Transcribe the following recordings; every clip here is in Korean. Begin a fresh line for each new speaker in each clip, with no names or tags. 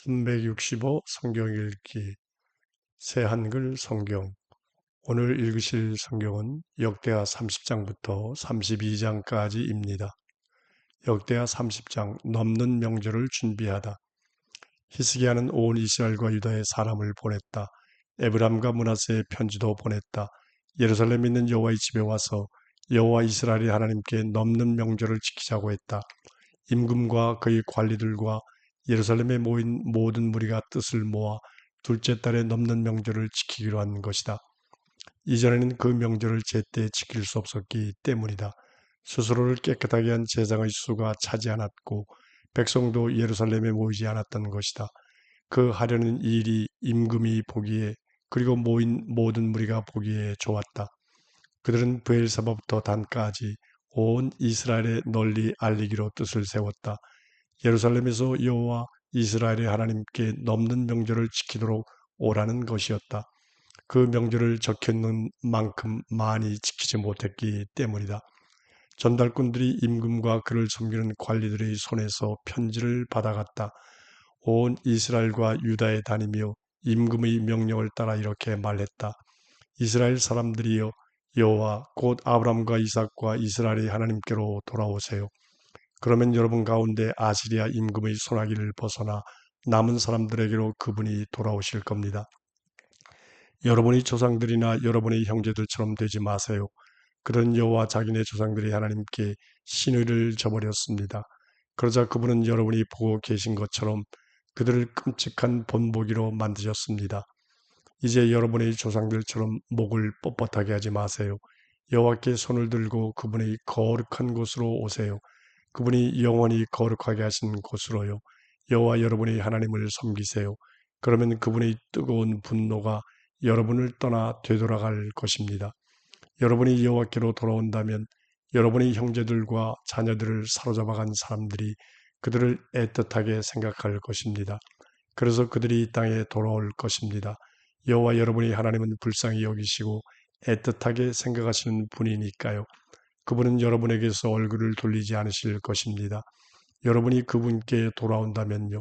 365 성경 읽기 새 한글 성경. 오늘 읽으실 성경은 역대하 30장부터 32장까지입니다. 역대하 30장 넘는 명절을 준비하다. 히스기야는 온 이스라엘과 유다의 사람을 보냈다. 에브람과 므낫세의 편지도 보냈다. 예루살렘에 있는 여호와의 집에 와서 여호와 이스라엘의 하나님께 넘는 명절을 지키자고 했다. 임금과 그의 관리들과 예루살렘에 모인 모든 무리가 뜻을 모아 둘째 달에 넘는 명절을 지키기로 한 것이다. 이전에는 그 명절을 제때 지킬 수 없었기 때문이다. 스스로를 깨끗하게 한 제사장의 수가 차지 않았고 백성도 예루살렘에 모이지 않았던 것이다. 그 하려는 일이 임금이 보기에 그리고 모인 모든 무리가 보기에 좋았다. 그들은 브엘사바부터 단까지 온 이스라엘에 널리 알리기로 뜻을 세웠다. 예루살렘에서 여호와 이스라엘의 하나님께 넘는 명절을 지키도록 오라는 것이었다. 그 명절을 적혀있는 만큼 많이 지키지 못했기 때문이다. 전달꾼들이 임금과 그를 섬기는 관리들의 손에서 편지를 받아갔다. 온 이스라엘과 유다에 다니며 임금의 명령을 따라 이렇게 말했다. 이스라엘 사람들이여, 여호와 곧 아브람과 이삭과 이스라엘의 하나님께로 돌아오세요. 그러면 여러분 가운데 아시리아 임금의 손아귀를 벗어나 남은 사람들에게로 그분이 돌아오실 겁니다. 여러분의 조상들이나 여러분의 형제들처럼 되지 마세요. 그런 여호와 자기네 조상들이 하나님께 신의를 저버렸습니다. 그러자 그분은 여러분이 보고 계신 것처럼 그들을 끔찍한 본보기로 만드셨습니다. 이제 여러분의 조상들처럼 목을 뻣뻣하게 하지 마세요. 여호와께 손을 들고 그분의 거룩한 곳으로 오세요. 그분이 영원히 거룩하게 하신 곳으로요. 여호와 여러분의 하나님을 섬기세요. 그러면 그분의 뜨거운 분노가 여러분을 떠나 되돌아갈 것입니다. 여러분이 여호와께로 돌아온다면 여러분의 형제들과 자녀들을 사로잡아간 사람들이 그들을 애틋하게 생각할 것입니다. 그래서 그들이 이 땅에 돌아올 것입니다. 여호와 여러분의 하나님은 불쌍히 여기시고 애틋하게 생각하시는 분이니까요. 그분은 여러분에게서 얼굴을 돌리지 않으실 것입니다. 여러분이 그분께 돌아온다면요.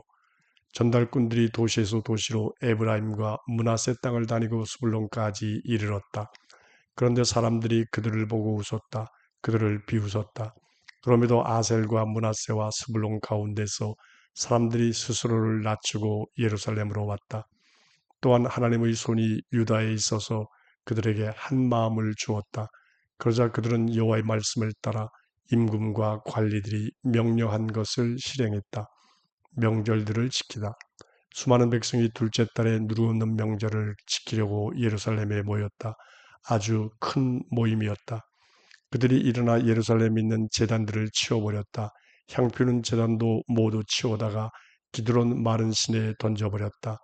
전달꾼들이 도시에서 도시로 에브라임과 므낫세 땅을 다니고 스불론까지 이르렀다. 그런데 사람들이 그들을 보고 웃었다. 그들을 비웃었다. 그럼에도 아셀과 므낫세와 스불론 가운데서 사람들이 스스로를 낮추고 예루살렘으로 왔다. 또한 하나님의 손이 유다에 있어서 그들에게 한 마음을 주었다. 그러자 그들은 여호와의 말씀을 따라 임금과 관리들이 명령한 것을 실행했다. 명절들을 지키다. 수많은 백성이 둘째 달에 누르없는 명절을 지키려고 예루살렘에 모였다. 아주 큰 모임이었다. 그들이 일어나 예루살렘에 있는 제단들을 치워버렸다. 향피우는 제단도 모두 치워다가 기드론 마른 시내에 던져버렸다.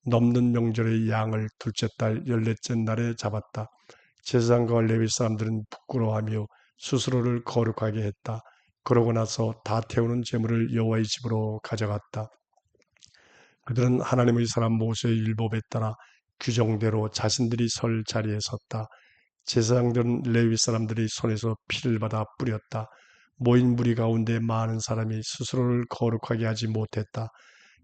넘는 명절의 양을 둘째 달 14째 날에 잡았다. 제사장과 레위 사람들은 부끄러워하며 스스로를 거룩하게 했다. 그러고 나서 다 태우는 제물을 여호와의 집으로 가져갔다. 그들은 하나님의 사람 모세의 율법에 따라 규정대로 자신들이 설 자리에 섰다. 제사장들은 레위 사람들이 손에서 피를 받아 뿌렸다. 모인 무리 가운데 많은 사람이 스스로를 거룩하게 하지 못했다.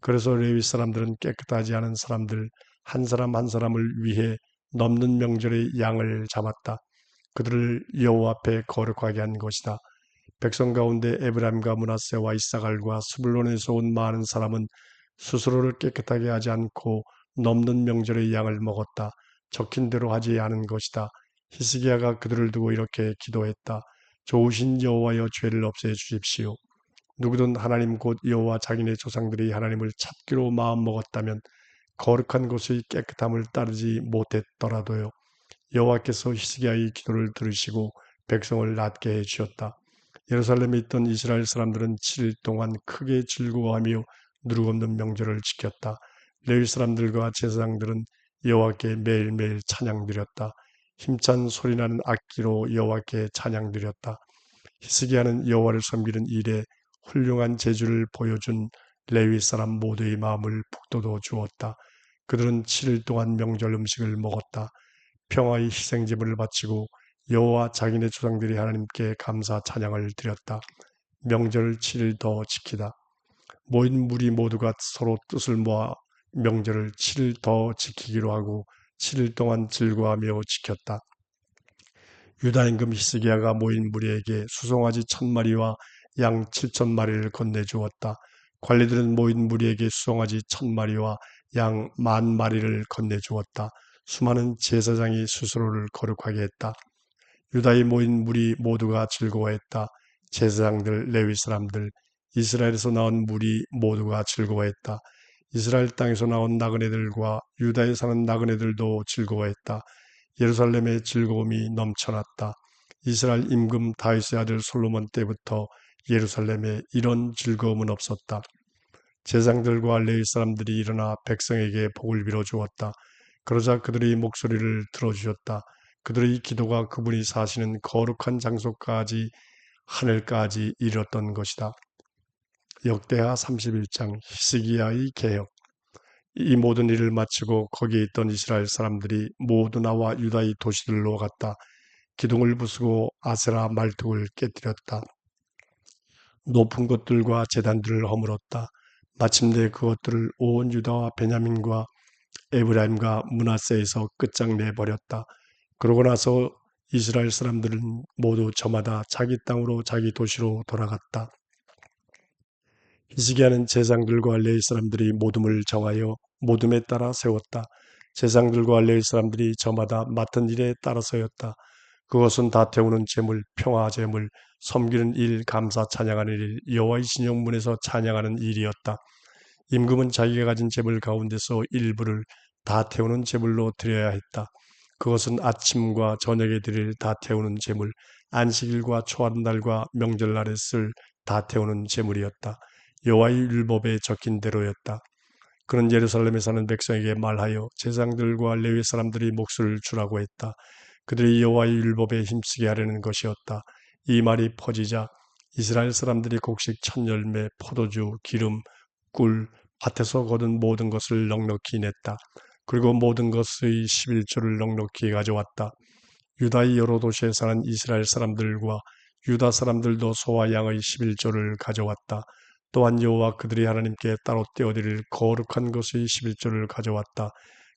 그래서 레위 사람들은 깨끗하지 않은 사람들 한 사람 한 사람을 위해 넘는 명절의 양을 잡았다. 그들을 여호와 앞에 거룩하게 한 것이다. 백성 가운데 에브라임과 므낫세와 이사갈과 스불론에서 온 많은 사람은 스스로를 깨끗하게 하지 않고 넘는 명절의 양을 먹었다. 적힌 대로 하지 않은 것이다. 히스기야가 그들을 두고 이렇게 기도했다. 좋으신 여호와여, 죄를 없애 주십시오. 누구든 하나님 곧 여호와 자기네 조상들이 하나님을 찾기로 마음먹었다면 거룩한 곳의 깨끗함을 따르지 못했더라도요. 여호와께서 히스기야의 기도를 들으시고 백성을 낫게 해주셨다. 예루살렘에 있던 이스라엘 사람들은 7일 동안 크게 즐거워하며 누룩없는 명절을 지켰다. 레위 사람들과 제사장들은 여호와께 매일매일 찬양드렸다. 힘찬 소리나는 악기로 여호와께 찬양드렸다. 히스기야는 여호와를 섬기는 일에 훌륭한 재주를 보여준 레위 사람 모두의 마음을 북돋워 주었다. 그들은 7일 동안 명절 음식을 먹었다. 평화의 희생제물을 바치고 여호와 자기네 조상들이 하나님께 감사 찬양을 드렸다. 명절을 7일 더 지키다. 모인 무리 모두가 서로 뜻을 모아 명절을 7일 더 지키기로 하고 7일 동안 즐거워하며 지켰다. 유다 임금 히스기야가 모인 무리에게 수송아지 1,000마리와 양 7,000마리를 건네주었다. 관리들은 모인 무리에게 수송아지 1,000마리와 양 10,000마리를 건네주었다. 수많은 제사장이 스스로를 거룩하게 했다. 유다에 모인 무리 모두가 즐거워했다. 제사장들, 레위 사람들, 이스라엘에서 나온 무리 모두가 즐거워했다. 이스라엘 땅에서 나온 나그네들과 유다에 사는 나그네들도 즐거워했다. 예루살렘의 즐거움이 넘쳐났다. 이스라엘 임금 다윗의 아들 솔로몬 때부터 예루살렘에 이런 즐거움은 없었다. 제사장들과 레위 사람들이 일어나 백성에게 복을 빌어 주었다. 그러자 그들의 목소리를 들어주셨다. 그들의 기도가 그분이 사시는 거룩한 장소까지 하늘까지 이르렀던 것이다. 역대하 31장 히스기야의 개혁. 이 모든 일을 마치고 거기에 있던 이스라엘 사람들이 모두 나와 유다의 도시들로 갔다. 기둥을 부수고 아세라 말뚝을 깨뜨렸다. 높은 곳들과 제단들을 허물었다. 마침내 그것들을 온 유다와 베냐민과 에브라임과 므낫세에서 끝장내버렸다. 그러고 나서 이스라엘 사람들은 모두 저마다 자기 땅으로 자기 도시로 돌아갔다. 히스기야는 제사장들과 레위 사람들이 모둠을 정하여 모둠에 따라 세웠다. 제사장들과 레위 사람들이 저마다 맡은 일에 따라서였다. 그것은 다 태우는 제물, 평화 제물, 섬기는 일, 감사 찬양하는 일, 여호와의 진영문에서 찬양하는 일이었다. 임금은 자기가 가진 제물 가운데서 일부를 다 태우는 제물로 드려야 했다. 그것은 아침과 저녁에 드릴 다 태우는 제물, 안식일과 초하루날과 명절날에 쓸 다 태우는 제물이었다. 여호와의 율법에 적힌 대로였다. 그는 예루살렘에 사는 백성에게 말하여 제사장들과 레위 사람들이 몫을 주라고 했다. 그들이 여호와의 율법에 힘쓰게 하려는 것이었다. 이 말이 퍼지자 이스라엘 사람들이 곡식 1,000열매, 포도주, 기름, 꿀, 밭에서 거둔 모든 것을 넉넉히 냈다. 그리고 모든 것의 11조를 넉넉히 가져왔다. 유다의 여러 도시에 사는 이스라엘 사람들과 유다 사람들도 소와 양의 11조를 가져왔다. 또한 여호와 그들이 하나님께 따로 떼어드릴 거룩한 것의 11조를 가져왔다.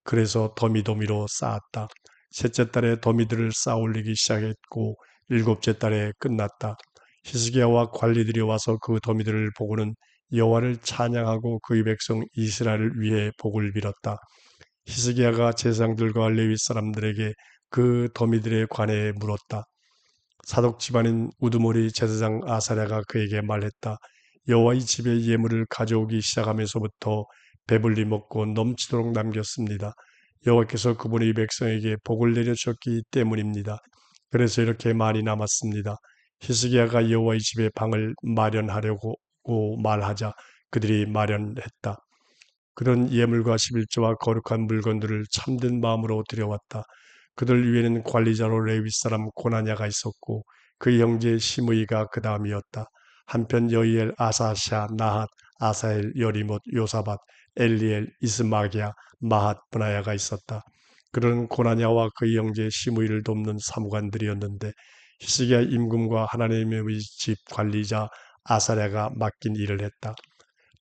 그래서 더미더미로 쌓았다. 셋째 달에 더미들을 쌓아 올리기 시작했고 일곱째 달에 끝났다. 히스기야와 관리들이 와서 그 더미들을 보고는 여호와를 찬양하고 그의 백성 이스라엘을 위해 복을 빌었다. 히스기야가 제사장들과 레위 사람들에게 그 더미들에 관해 물었다. 사독 집안인 우두머리 제사장 아사랴가 그에게 말했다. 여호와의 집에 예물을 가져오기 시작하면서부터 배불리 먹고 넘치도록 남겼습니다. 여호와께서 그분의 백성에게 복을 내려주셨기 때문입니다. 그래서 이렇게 많이 남았습니다. 히스기야가 여호와의 집에 방을 마련하려고 말하자 그들이 마련했다. 그런 예물과 11조와 거룩한 물건들을 참된 마음으로 드려왔다. 그들 위에는 관리자로 레위 사람 고나냐가 있었고 그 형제 시므이가 그 다음이었다. 한편 여이엘, 아사샤, 나핫, 아사엘, 여리못, 요사밭, 엘리엘, 이스마기야, 마핫, 브나야가 있었다. 그들은 고나냐와 그 형제 시므이를 돕는 사무관들이었는데 히스기야 임금과 하나님의 집 관리자 아사랴가 맡긴 일을 했다.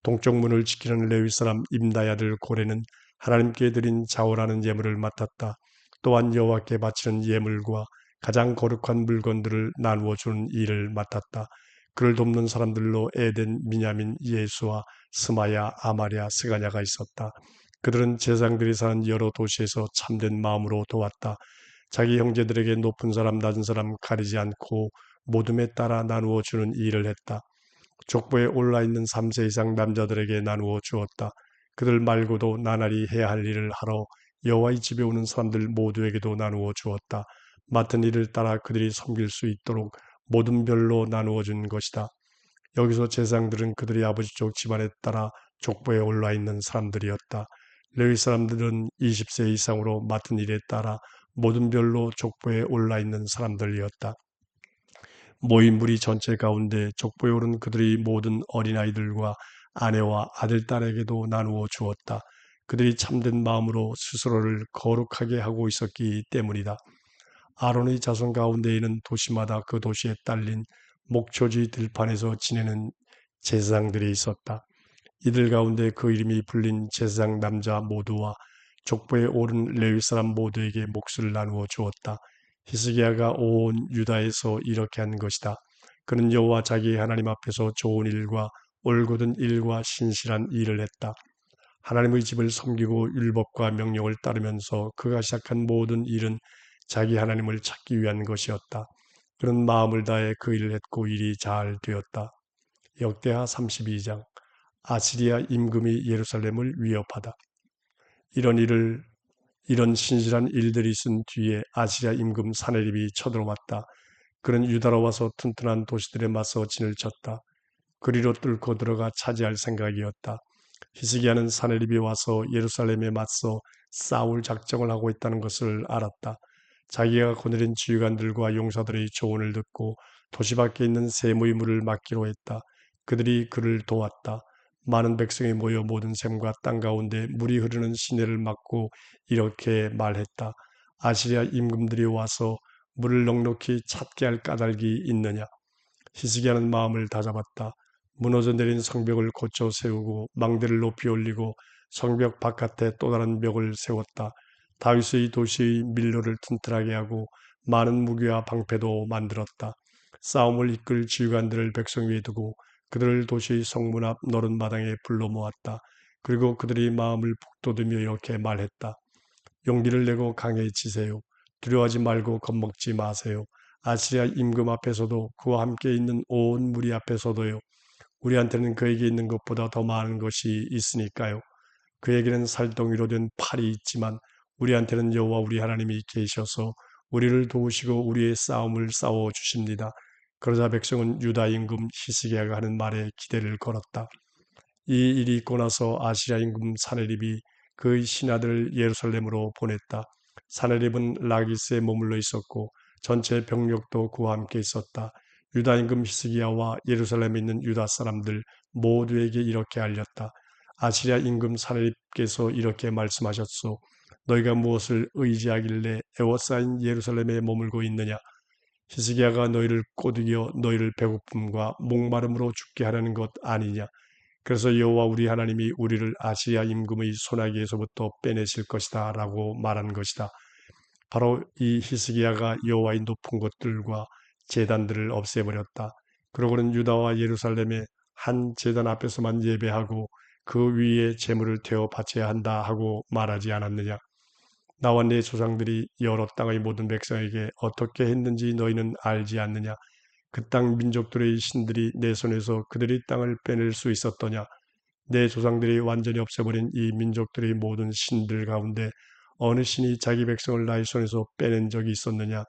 동쪽 문을 지키는 레위 사람 임나의 아들 고레는 하나님께 드린 자원하는 예물을 맡았다. 또한 여호와께 바치는 예물과 가장 거룩한 물건들을 나누어 주는 일을 맡았다. 그를 돕는 사람들로 에덴, 미냐민, 예수와 스마야, 아마랴, 스가냐가 있었다. 그들은 제사장들이 사는 여러 도시에서 참된 마음으로 도왔다. 자기 형제들에게 높은 사람, 낮은 사람 가리지 않고 모둠에 따라 나누어 주는 일을 했다. 족보에 올라있는 3세 이상 남자들에게 나누어 주었다. 그들 말고도 나날이 해야 할 일을 하러 여호와의 집에 오는 사람들 모두에게도 나누어 주었다. 맡은 일을 따라 그들이 섬길 수 있도록 모든 별로 나누어 준 것이다. 여기서 제사장들은 그들의 아버지 쪽 집안에 따라 족보에 올라있는 사람들이었다. 레위 사람들은 20세 이상으로 맡은 일에 따라 모든 별로 족보에 올라있는 사람들이었다. 모인 무리 전체 가운데 족보에 오른 그들의 모든 어린아이들과 아내와 아들, 딸에게도 나누어 주었다. 그들이 참된 마음으로 스스로를 거룩하게 하고 있었기 때문이다. 아론의 자손 가운데에는 도시마다 그 도시에 딸린 목초지 들판에서 지내는 제사장들이 있었다. 이들 가운데 그 이름이 불린 제사장 남자 모두와 족보에 오른 레위 사람 모두에게 몫을 나누어 주었다. 히스기야가 온 유다에서 이렇게 한 것이다. 그는 여호와 자기 하나님 앞에서 좋은 일과 올곧은 일과 신실한 일을 했다. 하나님의 집을 섬기고 율법과 명령을 따르면서 그가 시작한 모든 일은 자기 하나님을 찾기 위한 것이었다. 그는 마음을 다해 그 일을 했고 일이 잘 되었다. 역대하 32장. 아시리아 임금이 예루살렘을 위협하다. 이런 신실한 일들이 있은 뒤에 아시리아 임금 사네립이 쳐들어왔다. 그는 유다로 와서 튼튼한 도시들에 맞서 진을 쳤다. 그리로 뚫고 들어가 차지할 생각이었다. 히스기야는 사네립이 와서 예루살렘에 맞서 싸울 작정을 하고 있다는 것을 알았다. 자기가 거느린 지휘관들과 용사들의 조언을 듣고 도시 밖에 있는 샘의 물을 막기로 했다. 그들이 그를 도왔다. 많은 백성이 모여 모든 샘과 땅 가운데 물이 흐르는 시내를 막고 이렇게 말했다. 아시리아 임금들이 와서 물을 넉넉히 찾게 할 까닭이 있느냐? 히스기야는 마음을 다잡았다. 무너져 내린 성벽을 고쳐 세우고 망대를 높이 올리고 성벽 바깥에 또 다른 벽을 세웠다. 다윗의 도시의 밀로를 튼튼하게 하고 많은 무기와 방패도 만들었다. 싸움을 이끌 지휘관들을 백성 위에 두고 그들을 도시의 성문 앞 너른 마당에 불러 모았다. 그리고 그들이 마음을 북돋으며 이렇게 말했다. 용기를 내고 강해지세요. 두려워하지 말고 겁먹지 마세요. 아시리아 임금 앞에서도 그와 함께 있는 온 무리 앞에서도요. 우리한테는 그에게 있는 것보다 더 많은 것이 있으니까요. 그에게는 살덩이로 된 팔이 있지만 우리한테는 여호와 우리 하나님이 계셔서 우리를 도우시고 우리의 싸움을 싸워 주십니다. 그러자 백성은 유다 임금 히스기야가 하는 말에 기대를 걸었다. 이 일이 있고 나서 아시리아 임금 사네립이 그의 신하들을 예루살렘으로 보냈다. 사네립은 라기스에 머물러 있었고 전체 병력도 그와 함께 있었다. 유다 임금 히스기야와 예루살렘에 있는 유다 사람들 모두에게 이렇게 알렸다. 아시리아 임금 사네립께서 이렇게 말씀하셨소. 너희가 무엇을 의지하길래 에워싸인 예루살렘에 머물고 있느냐? 히스기야가 너희를 꼬드겨 너희를 배고픔과 목마름으로 죽게 하려는 것 아니냐? 그래서 여호와 우리 하나님이 우리를 아시리아 임금의 손아귀에서부터 빼내실 것이다 라고 말한 것이다. 바로 이 히스기야가 여호와의 높은 곳들과 제단들을 없애버렸다. 그러고는 유다와 예루살렘의 한 제단 앞에서만 예배하고 그 위에 제물을 태워 바쳐야 한다 하고 말하지 않았느냐. 나와 내 조상들이 여러 땅의 모든 백성에게 어떻게 했는지 너희는 알지 않느냐. 그 땅 민족들의 신들이 내 손에서 그들의 땅을 빼낼 수 있었더냐. 내 조상들이 완전히 없애버린 이 민족들의 모든 신들 가운데 어느 신이 자기 백성을 나의 손에서 빼낸 적이 있었느냐?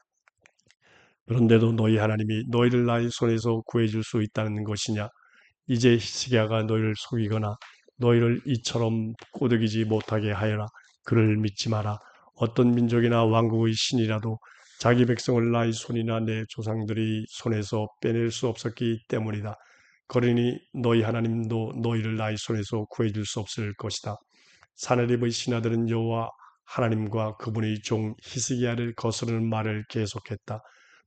그런데도 너희 하나님이 너희를 나의 손에서 구해줄 수 있다는 것이냐? 이제 히스기야가 너희를 속이거나 너희를 이처럼 꼬드기지 못하게 하여라. 그를 믿지 마라. 어떤 민족이나 왕국의 신이라도 자기 백성을 나의 손이나 내 조상들의 손에서 빼낼 수 없었기 때문이다. 그러니 너희 하나님도 너희를 나의 손에서 구해줄 수 없을 것이다. 사내립의 신하들은 여호와 하나님과 그분의 종 히스기야를 거스르는 말을 계속했다.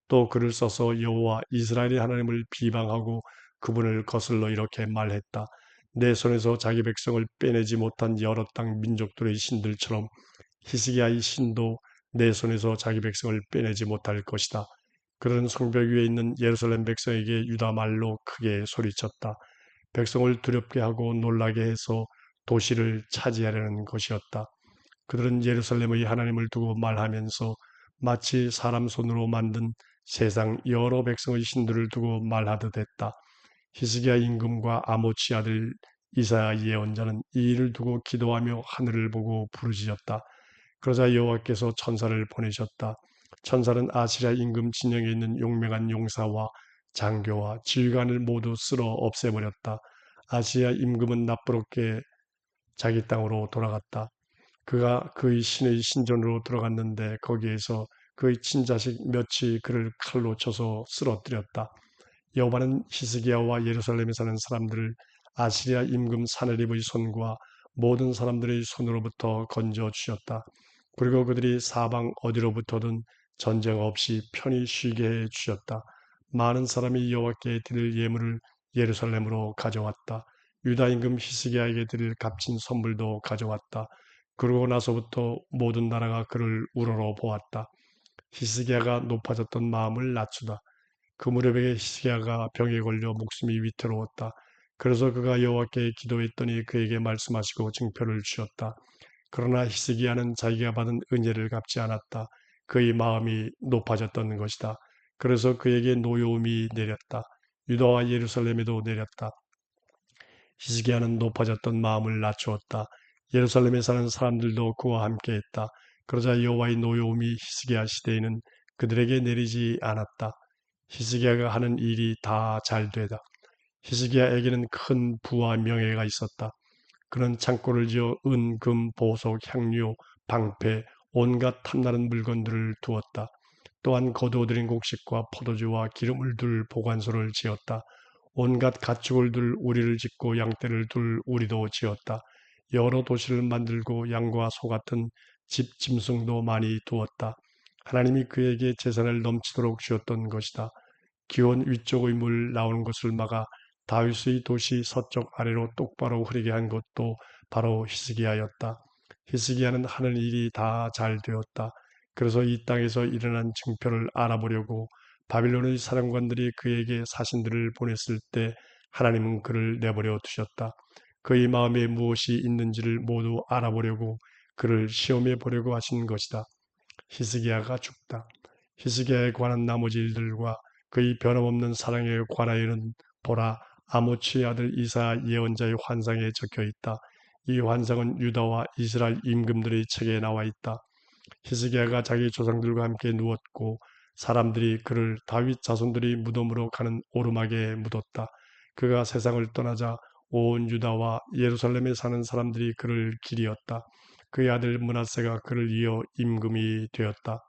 또 글을 써서 여호와 이스라엘의 하나님을 비방하고 그분을 거슬러 이렇게 말했다. 내 손에서 자기 백성을 빼내지 못한 여러 땅 민족들의 신들처럼 히스기야의 신도 내 손에서 자기 백성을 빼내지 못할 것이다. 그런 성벽 위에 있는 예루살렘 백성에게 유다 말로 크게 소리쳤다. 백성을 두렵게 하고 놀라게 해서 도시를 차지하려는 것이었다. 그들은 예루살렘의 하나님을 두고 말하면서 마치 사람 손으로 만든 세상 여러 백성의 신들을 두고 말하듯 했다. 히스기야 임금과 아모치 아들 이사야 예언자는 이 일을 두고 기도하며 하늘을 보고 부르짖었다. 그러자 여호와께서 천사를 보내셨다. 천사는 아시리아 임금 진영에 있는 용맹한 용사와 장교와 지휘관을 모두 쓸어 없애버렸다. 아시리아 임금은 나쁘게 자기 땅으로 돌아갔다. 그가 그의 신의 신전으로 들어갔는데 거기에서 그의 친자식 몇이 그를 칼로 쳐서 쓰러뜨렸다. 여호와는 히스기야와 예루살렘에 사는 사람들을 아시리아 임금 사네립의 손과 모든 사람들의 손으로부터 건져 주셨다. 그리고 그들이 사방 어디로부터든 전쟁 없이 편히 쉬게 해 주셨다. 많은 사람이 여호와께 드릴 예물을 예루살렘으로 가져왔다. 유다 임금 히스기야에게 드릴 값진 선물도 가져왔다. 그러고 나서부터 모든 나라가 그를 우러러 보았다. 히스기야가 높아졌던 마음을 낮추다. 그 무렵에 히스기야가 병에 걸려 목숨이 위태로웠다. 그래서 그가 여호와께 기도했더니 그에게 말씀하시고 증표를 주셨다. 그러나 히스기야는 자기가 받은 은혜를 갚지 않았다. 그의 마음이 높아졌던 것이다. 그래서 그에게 노여움이 내렸다. 유다와 예루살렘에도 내렸다. 히스기야는 높아졌던 마음을 낮추었다. 예루살렘에 사는 사람들도 그와 함께했다. 그러자 여호와의 노여움이 히스기야 시대에는 그들에게 내리지 않았다. 히스기야가 하는 일이 다 잘되다. 히스기야에게는 큰 부와 명예가 있었다. 그는 창고를 지어 은, 금, 보석, 향료, 방패, 온갖 탐나는 물건들을 두었다. 또한 거두어들인 곡식과 포도주와 기름을 둘 보관소를 지었다. 온갖 가축을 둘 우리를 짓고 양떼를 둘 우리도 지었다. 여러 도시를 만들고 양과 소 같은 집 짐승도 많이 두었다. 하나님이 그에게 재산을 넘치도록 주었던 것이다. 기온 위쪽의 물 나오는 것을 막아 다윗의 도시 서쪽 아래로 똑바로 흐르게 한 것도 바로 히스기야였다. 히스기야는 하는 일이 다 잘 되었다. 그래서 이 땅에서 일어난 증표를 알아보려고 바빌론의 사령관들이 그에게 사신들을 보냈을 때 하나님은 그를 내버려 두셨다. 그의 마음에 무엇이 있는지를 모두 알아보려고 그를 시험해 보려고 하신 것이다. 히스기야가 죽다. 히스기야에 관한 나머지 일들과 그의 변함없는 사랑에 관하여는 보라, 아모츠의 아들 이사 예언자의 환상에 적혀 있다. 이 환상은 유다와 이스라엘 임금들의 책에 나와 있다. 히스기야가 자기 조상들과 함께 누웠고 사람들이 그를 다윗 자손들이 무덤으로 가는 오르막에 묻었다. 그가 세상을 떠나자 온 유다와 예루살렘에 사는 사람들이 그를 기리었다. 그의 아들 므낫세가 그를 이어 임금이 되었다.